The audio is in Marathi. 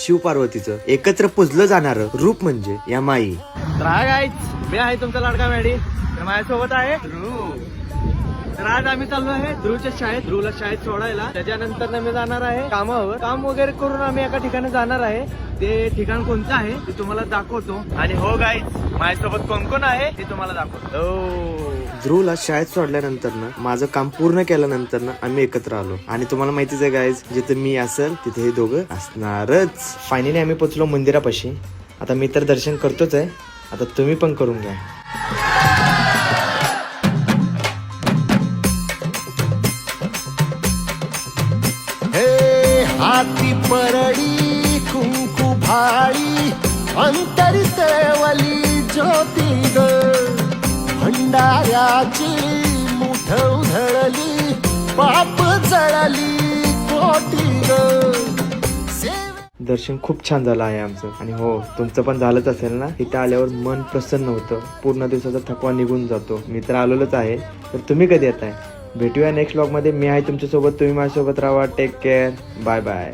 शिवपार्वतीचं एकत्र पुजलं जाणारं रूप म्हणजे या माई. मी आहे तुमचा लाडका मॅडी. तर माझ्यासोबत आहे ध्रुव. तर आज आम्ही चाललो आहे ध्रुवच्या शाळेत. ध्रुवला शाळेत सोडायला. त्याच्यानंतर मी जाणार आहे कामावर. काम वगैरे करून आम्ही एका ठिकाणी जाणार आहे. ते ठिकाण कोणतं आहे ते तुम्हाला दाखवतो. आणि हो गाईज, माझ्यासोबत कोण कोण आहे ते तुम्हाला दाखवतो. ध्रुवला शाळेत सोडल्यानंतर ना माझं काम पूर्ण केल्यानंतर ना आम्ही एकत्र आलो. आणि तुम्हाला माहितीच आहे गाईज, जिथे मी असेल तिथे हे दोघं असणारच. फायनली आम्ही पोचलो मंदिरापाशी. आता मी तर दर्शन करतोच आहे, आता तुम्ही पण करून घ्या. हाती परडी कुंकू भाळी अंतरी तेवली ज्योती ग भंडाऱ्याची मुठ उधळली पाप जळली कोटी ग. दर्शन खूप छान झालं आहे आमचं. आणि हो, तुमचं पण झालंच असेल ना. इथं आल्यावर मन प्रसन्न होतं. पूर्ण दिवसाचा थकवा निघून जातो. मी तर आलोच आहे. तर तुम्ही कधी येताय? भेटूया नेक्स्ट व्लॉग मध्ये. मी आहे तुमच्यासोबत, तुम्ही माझ्यासोबत राहा. Take care. Bye bye.